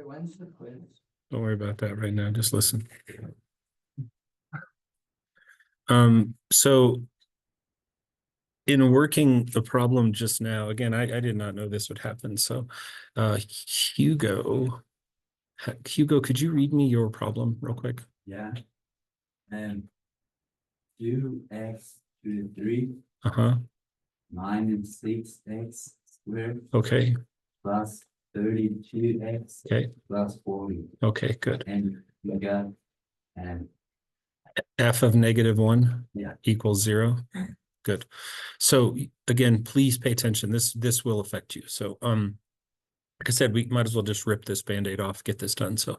When's the quiz? Don't worry about that right now. Just listen. So in working the problem just now, again, I did not know this would happen. So Hugo, could you read me your problem real quick? Yeah. 2x to the 3 minus 6x squared Okay. plus 32x Okay. plus 40. Okay, good. And we got F of -1 yeah. equals 0. Good. So again, please pay attention. This will affect you. So like I said, we might as well just rip this Band-Aid off, get this done. So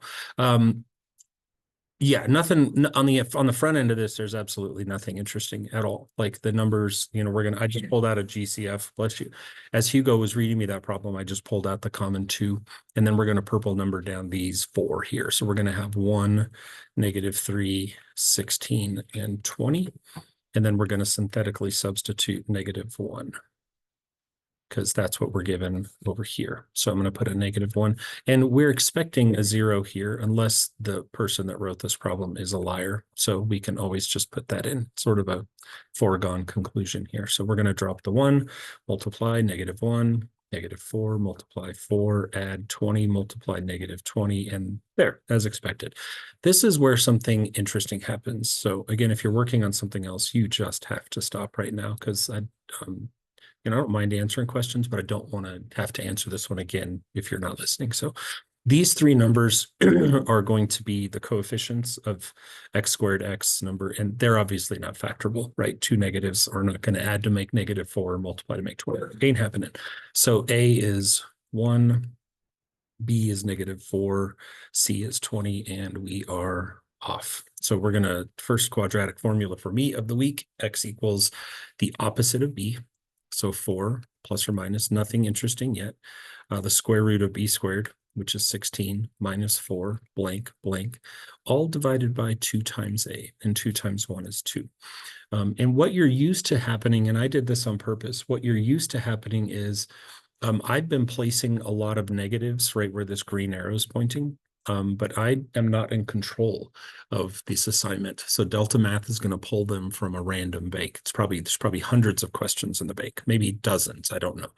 yeah, nothing on the front end of this, there's absolutely nothing interesting at all. Like the numbers, I just pulled out a GCF, bless you. As Hugo was reading me that problem, I just pulled out the common 2, and then we're going to purple number down these 4 here. So we're going to have 1, -3, 16, and 20. And then we're going to synthetically substitute -1 because that's what we're given over here. So I'm going to put a -1, and we're expecting a 0 here unless the person that wrote this problem is a liar. So we can always just put that in, sort of a foregone conclusion here. So we're going to drop the 1, multiply -1, -4, multiply 4, add 20, multiply -20, and there, as expected. This is where something interesting happens. So again, if you're working on something else, you just have to stop right now because I don't mind answering questions, but I don't want to have to answer this one again if you're not listening. So these 3 numbers are going to be the coefficients of x squared x number, and they're obviously not factorable, right? 2 negatives are not going to add to make -4, multiply to make 20. It ain't happening. So A is 1, B is -4, C is 20, and we are off. So we're going to, first quadratic formula for me of the week, x equals the opposite of B. So 4 plus or minus, nothing interesting yet. The square root of b squared, which is 16, minus 4, blank, blank, all divided by 2 times a, and 2 times 1 is 2. And what you're used to happening, and I did this on purpose, what you're used to happening is I've been placing a lot of negatives right where this green arrow is pointing. But I am not in control of this assignment. So Delta Math is going to pull them from a random bank. There's probably hundreds of questions in the bank, maybe dozens, I don't know.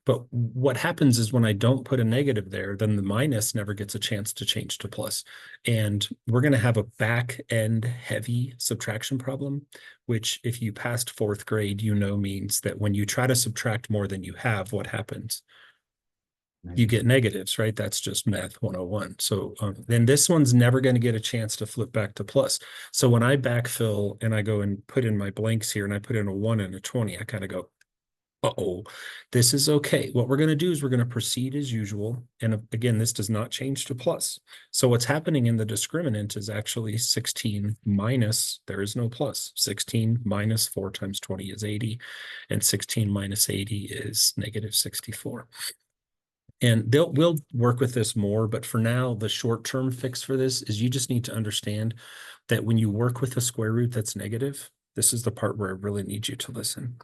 But what happens is when I don't put a negative there, then the minus never gets a chance to change to plus. And we're going to have a back end heavy subtraction problem, which if you passed 4th grade, means that when you try to subtract more than you have, what happens? You get negatives, right? That's just math 101. So then this one's never going to get a chance to flip back to plus. So when I backfill and I go and put in my blanks here and I put in a 1 and a 20, I kind of go, uh-oh, this is okay. What we're going to do is we're going to proceed as usual. And again, this does not change to plus. So what's happening in the discriminant is actually 16 minus, there is no plus. 16 minus 4 times 20 is 80. And 16 minus 80 is -64. And we'll work with this more, but for now, the short-term fix for this is you just need to understand that when you work with a square root that's negative, this is the part where I really need you to listen.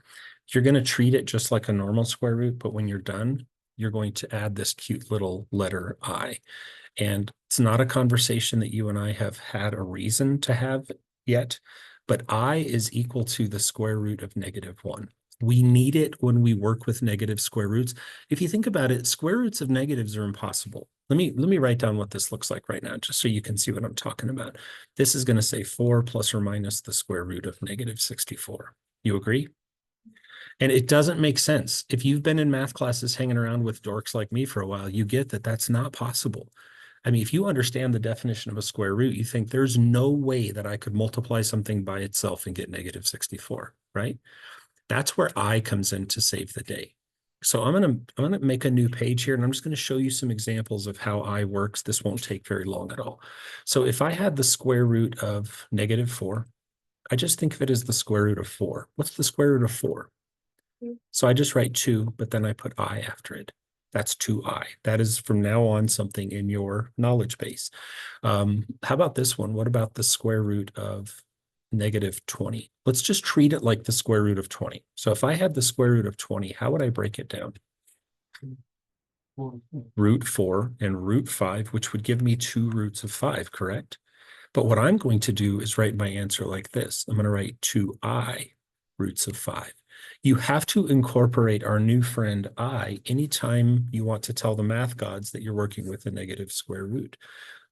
You're going to treat it just like a normal square root, but when you're done, you're going to add this cute little letter I. And it's not a conversation that you and I have had a reason to have yet, but I is equal to the square root of -1. We need it when we work with negative square roots. If you think about it, square roots of negatives are impossible. Let me write down what this looks like right now, just so you can see what I'm talking about. This is going to say 4 plus or minus the square root of -64. You agree? And it doesn't make sense. If you've been in math classes hanging around with dorks like me for a while, you get that that's not possible. I mean, if you understand the definition of a square root, you think there's no way that I could multiply something by itself and get -64, right? That's where I comes in to save the day. So I'm gonna make a new page here, and I'm just going to show you some examples of how I works. This won't take very long at all. So if I had the square root of -4, I just think of it as the square root of 4. What's the square root of 4? So I just write 2, but then I put I after it. That's 2i. That is from now on something in your knowledge base. How about this one? What about the square root of -20? Let's just treat it like the square root of 20. So if I had the square root of 20, how would I break it down? root 4 and root 5, which would give me 2 roots of 5, correct? But what I'm going to do is write my answer like this. I'm going to write 2i roots of 5. You have to incorporate our new friend I anytime you want to tell the math gods that you're working with a negative square root.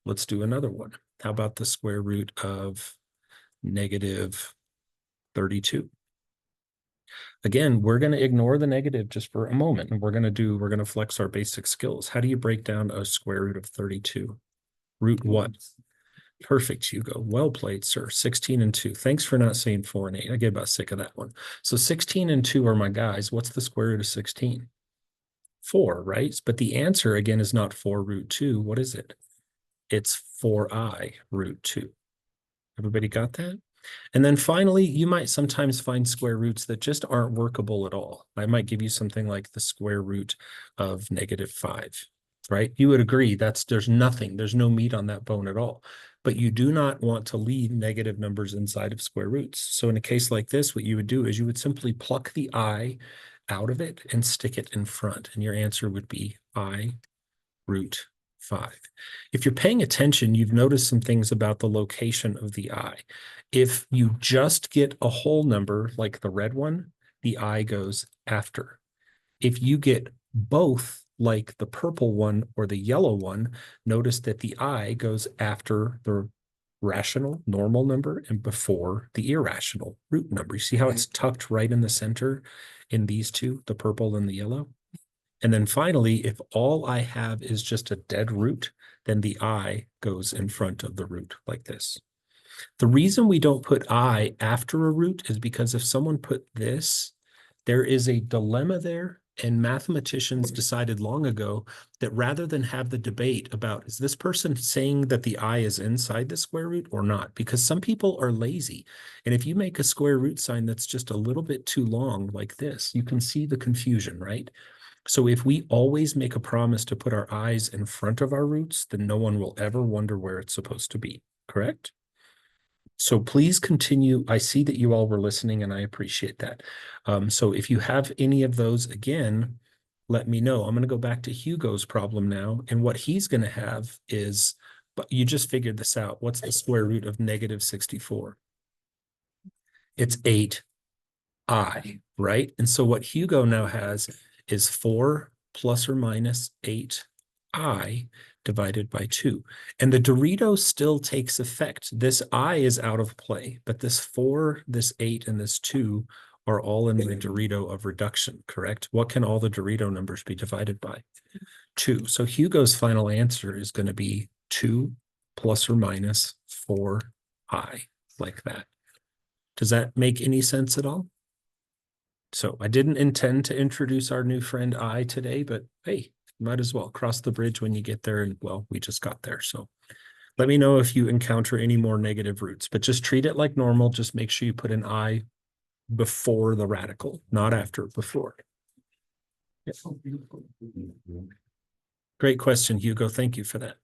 Let's do another one. How about the square root of negative 32? Again, we're going to ignore the negative just for a moment, and we're going to flex our basic skills. How do you break down a square root of 32? Root what? Perfect, Hugo. Well played, sir. 16 and 2. Thanks for not saying 4 and 8. I get about sick of that one. So 16 and 2 are my guys. What's the square root of 16? 4, right? But the answer, again, is not 4 root 2. What is it? It's 4i root 2. Everybody got that? And then finally, you might sometimes find square roots that just aren't workable at all. I might give you something like the square root of negative 5, right? You would agree there's no meat on that bone at all. But you do not want to leave negative numbers inside of square roots. So in a case like this, what you would do is you would simply pluck the I out of it and stick it in front. And your answer would be I root 5. If you're paying attention, you've noticed some things about the location of the I. If you just get a whole number like the red one, the I goes after. If you get both like the purple one or the yellow one, notice that the I goes after the rational normal number and before the irrational root number. You see how it's tucked right in the center in these two, the purple and the yellow? And then finally, if all I have is just a dead root, then the I goes in front of the root like this. The reason we don't put I after a root is because if someone put this, there is a dilemma there. And mathematicians decided long ago that rather than have the debate about, is this person saying that the I is inside the square root or not? Because some people are lazy. And if you make a square root sign that's just a little bit too long like this, you can see the confusion, right? So if we always make a promise to put our I's in front of our roots, then no one will ever wonder where it's supposed to be, correct? So please continue. I see that you all were listening and I appreciate that. So if you have any of those, again, let me know. I'm going to go back to Hugo's problem now. And what he's going to have is, but you just figured this out. What's the square root of negative 64? It's 8i, right? And so what Hugo now has is 4 plus or minus 8i divided by 2. And the Dorito still takes effect. This I is out of play, but this 4, this 8, and this 2 are all in the Dorito of reduction, correct? What can all the Dorito numbers be divided by? 2. So Hugo's final answer is going to be 2 plus or minus 4i, like that. Does that make any sense at all? So I didn't intend to introduce our new friend I today, but hey, might as well cross the bridge when you get there. And well, we just got there. So let me know if you encounter any more negative roots, but just treat it like normal. Just make sure you put an I before the radical, not after, before. Yeah. Great question, Hugo. Thank you for that.